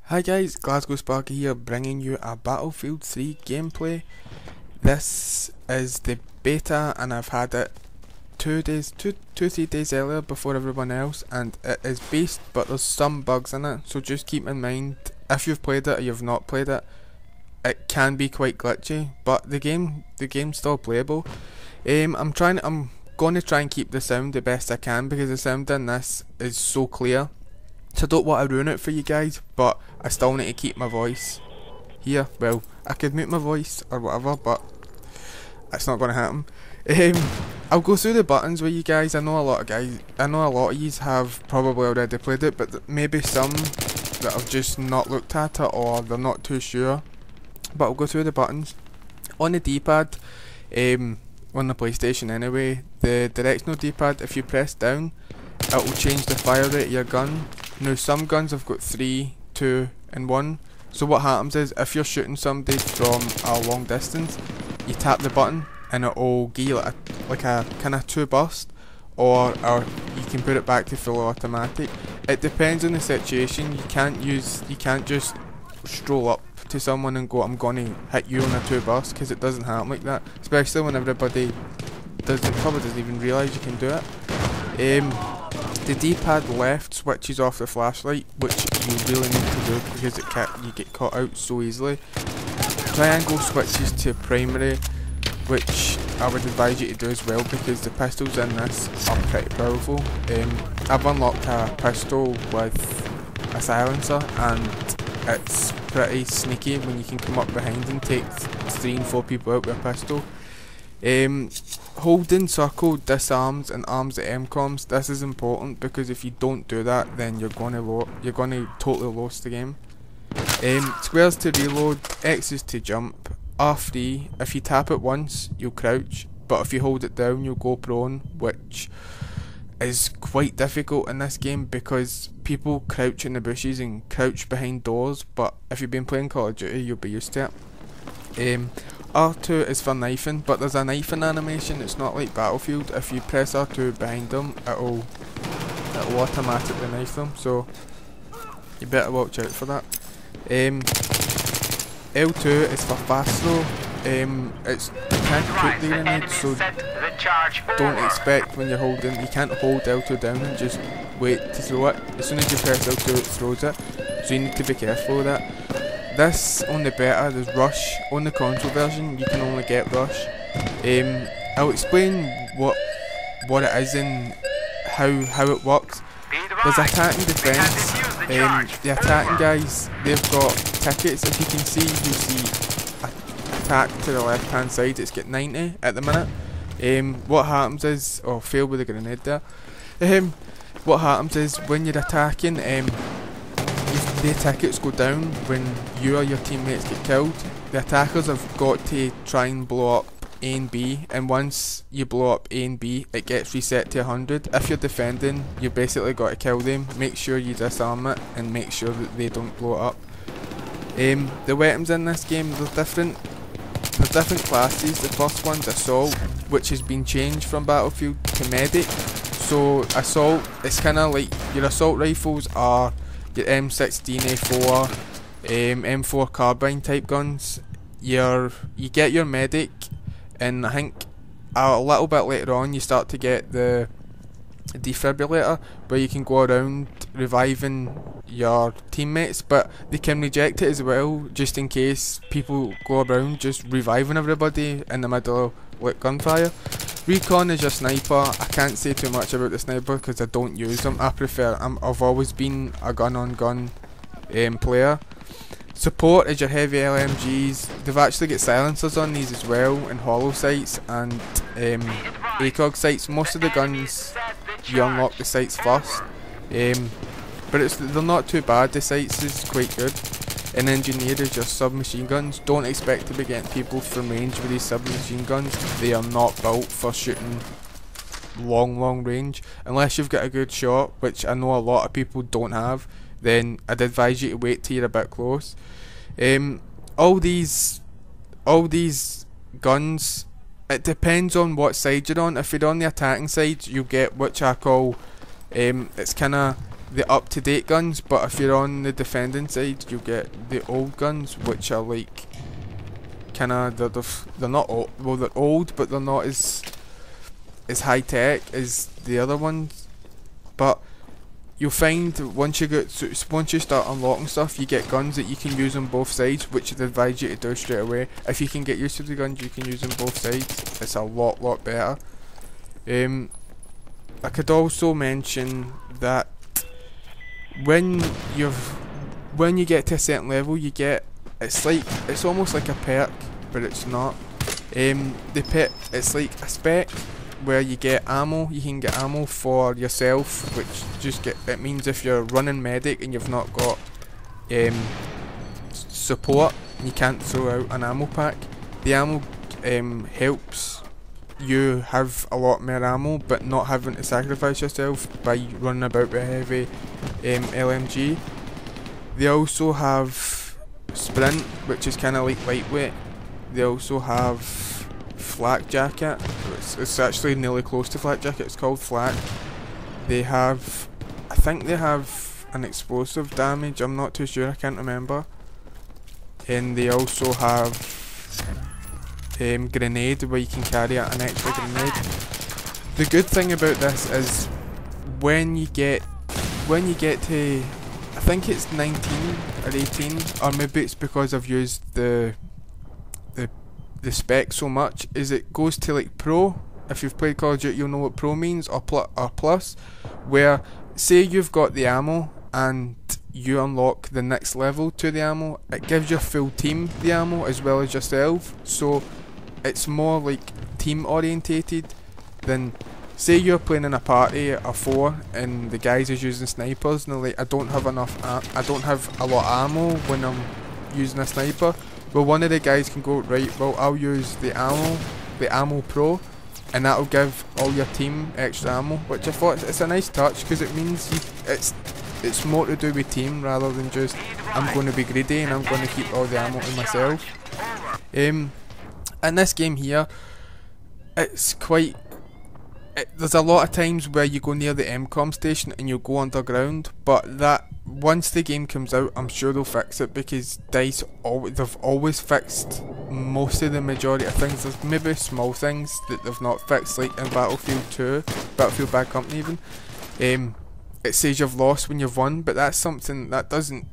Hi guys, glasgow-sparky here, bringing you a Battlefield 3 gameplay. This is the beta and I've had it 3 days earlier before everyone else, and it is based but there's some bugs in it, so just keep in mind if you've played it or you've not played it, it can be quite glitchy, but the game's still playable. I'm going to try and keep the sound the best I can because the sound in this is so clear. So I don't want to ruin it for you guys, but I still need to keep my voice here. Well, I could mute my voice or whatever, but it's not going to happen. I'll go through the buttons with you guys. I know a lot of you have probably already played it, but maybe some that have just not looked at it or they're not too sure. But I'll go through the buttons. On the D-pad, on the PlayStation anyway, the directional D-pad, if you press down, it will change the fire rate of your gun. Now some guns have got 3, 2 and 1, so what happens is if you're shooting somebody from a long distance, you tap the button and it will give you like a kind of 2 burst, or you can put it back to full automatic. It depends on the situation. You can't just stroll up to someone and go, I'm going to hit you on a 2 burst, because it doesn't happen like that, especially when everybody probably doesn't even realise you can do it. The D-pad left switches off the flashlight, which you really need to do because you get caught out so easily. Triangle switches to primary, which I would advise you to do as well because the pistols in this are pretty powerful. I've unlocked a pistol with a silencer and it's pretty sneaky when you can come up behind and take 3 and 4 people out with a pistol. Holding circle disarms and arms the MCOMs. This is important because if you don't do that, then you're going to totally lose the game. Squares to reload, X is to jump, R3. If you tap it once, you'll crouch, but if you hold it down, you'll go prone, which is quite difficult in this game because people crouch in the bushes and crouch behind doors. But if you've been playing Call of Duty, you'll be used to it. R2 is for knifing, but there's a knifing animation. It's not like Battlefield. If you press R2 behind them, it'll automatically knife them, so you better watch out for that. L2 is for fast throw. You can't put the grenade, so don't expect when you're holding. You can't hold L2 down and just wait to throw it. As soon as you press L2, it throws it, so you need to be careful with that. This on the beta, there's rush. On the console version, you can only get rush. I'll explain what it is and how it works. There's attack and defense. The attacking guys, they've got tickets. If you can see, you see attack to the left hand side. It's got 90 at the minute. What happens is, failed with the grenade there. What happens is when you're attacking, the tickets go down when you or your teammates get killed. The attackers have got to try and blow up A and B, and once you blow up A and B, it gets reset to 100. If you're defending, you basically got to kill them, make sure you disarm it, and make sure that they don't blow it up. The weapons in this game, there's different classes. The first one's Assault, which has been changed from Battlefield to Medic. So Assault, it's kind of like your assault rifles are your M16A4, M4 carbine type guns. You get your medic, and I think a little bit later on you start to get the defibrillator, where you can go around reviving your teammates, but they can reject it as well, just in case people go around just reviving everybody in the middle of like gunfire. Recon is your sniper. I can't say too much about the sniper because I don't use them. I've always been a gun-on-gun player. Support is your heavy LMGs. They've actually got silencers on these as well, and hollow sights and ACOG sights. Most of the guns you unlock the sights first, but they're not too bad. The sights is quite good. And engineer is your submachine guns. Don't expect to be getting people from range with these submachine guns. They are not built for shooting long range. Unless you've got a good shot, which I know a lot of people don't have, then I'd advise you to wait till you're a bit close. All these guns, it depends on what side you're on. If you're on the attacking side, you get, which I call, it's kind of the up-to-date guns, but if you're on the defending side, you get the old guns, which are like kinda they're not old, well they're old, but they're not as high tech as the other ones. But you'll find once you start unlocking stuff, you get guns that you can use on both sides, which I'd advise you to do straight away. If you can get used to the guns you can use on both sides, it's a lot better. I could also mention that when you get to a certain level, you get it's almost like a perk, but it's not. It's like a spec where you get ammo. You can get ammo for yourself, which it means if you're running medic and you've not got support, you can't throw out an ammo pack. The ammo helps you have a lot more ammo, but not having to sacrifice yourself by running about with a heavy LMG. They also have sprint, which is kind of like lightweight. They also have flak jacket. It's actually nearly close to flak jacket. It's called flak. I think they have an explosive damage. I'm not too sure. I can't remember. And they also have grenade, where you can carry an extra grenade. The good thing about this is when you get to, I think it's 19 or 18, or maybe it's because I've used the spec so much, is it goes to like pro. If you've played Call of Duty, you'll know what pro means, or plus, where say you've got the ammo and you unlock the next level to the ammo, it gives your full team the ammo as well as yourself. So it's more like team orientated than say you're playing in a party of 4 and the guys is using snipers and they're like, I don't have a lot of ammo when I'm using a sniper. Well, one of the guys can go, right, well, I'll use the ammo pro, and that'll give all your team extra ammo, which I thought it's a nice touch, because it means it's more to do with team rather than just I'm going to be greedy and I'm going to keep all the ammo to myself. In this game here, it's quite. There's a lot of times where you go near the MCOM station and you'll go underground, but that once the game comes out, I'm sure they'll fix it, because DICE they've always fixed most of the majority of things. There's maybe small things that they've not fixed, like in Battlefield 2, Battlefield Bad Company even. It says you've lost when you've won, but that's something that doesn't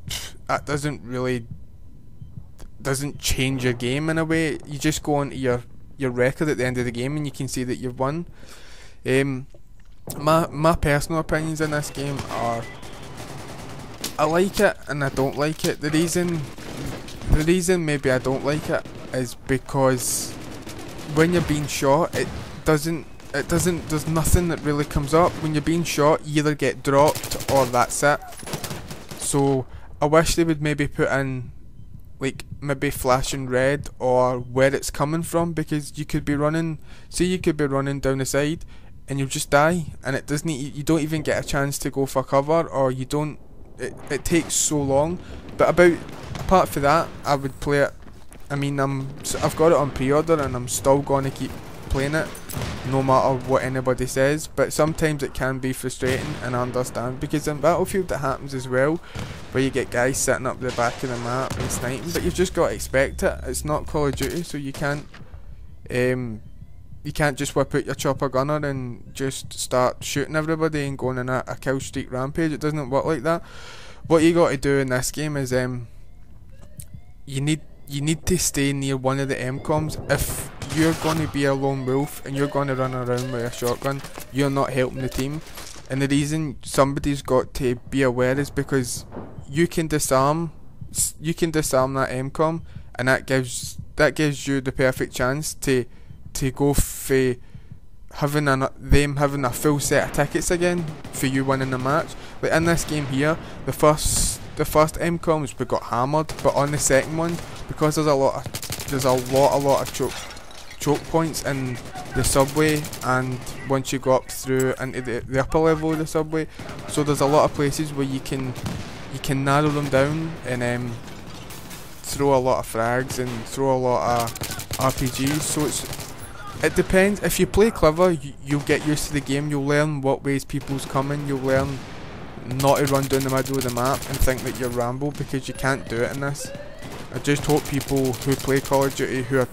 change your game in a way. You just go on to your record at the end of the game and you can see that you've won. My personal opinions in this game are, I like it and I don't like it. The reason maybe I don't like it is because when you're being shot, there's nothing that really comes up. When you're being shot, you either get dropped or that's it. So I wish they would maybe put in like maybe flashing red or where it's coming from, because you could be running down the side and you'll just die, and you don't even get a chance to go for cover, or you don't. It takes so long. But apart from that, I would play it. I mean, I've got it on pre-order and I'm still going to keep playing it, no matter what anybody says. But sometimes it can be frustrating, and I understand, because in Battlefield it happens as well, where you get guys sitting up the back of the map and sniping, but you've just got to expect it. It's not Call of Duty, so you can't just whip out your chopper gunner and just start shooting everybody and going on a kill streak rampage. It doesn't work like that. What you got to do in this game is you need to stay near one of the MCOMs. If you're going to be a lone wolf and you're going to run around with a shotgun, you're not helping the team. And the reason somebody's got to be aware is because you can disarm that MCOM, and that gives you the perfect chance to go for having a full set of tickets again for you winning the match. Like in this game here, the first MCOMs we got hammered, but on the second one, because there's a lot of choke points in the subway, and once you go up through into the upper level of the subway, so there's a lot of places where you can narrow them down and throw a lot of frags and throw a lot of RPGs. So it depends. If you play clever, you'll get used to the game. You'll learn what ways people's coming. You'll learn not to run down the middle of the map and think that you're Rambo, because you can't do it in this. I just hope people who play Call of Duty, who are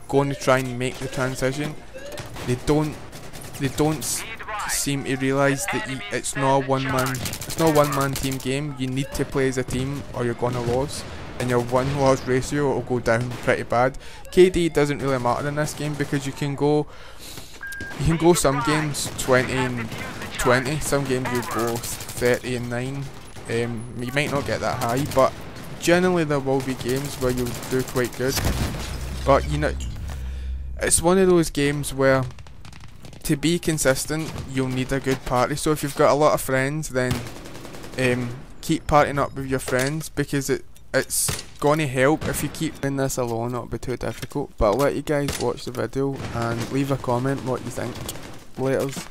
going to try and make the transition, they don't seem to realise that it's not a one-man team game. You need to play as a team or you're gonna lose, and your win-loss ratio will go down pretty bad. KD doesn't really matter in this game, because you can go some games 20 and 20, some games you go 30 and 9. You might not get that high, but generally there will be games where you'll do quite good. But you know, it's one of those games where to be consistent you'll need a good party. So if you've got a lot of friends, then keep partying up with your friends, because it's going to help. If you keep doing this alone, it'll be too difficult. But I'll let you guys watch the video and leave a comment what you think. Laters.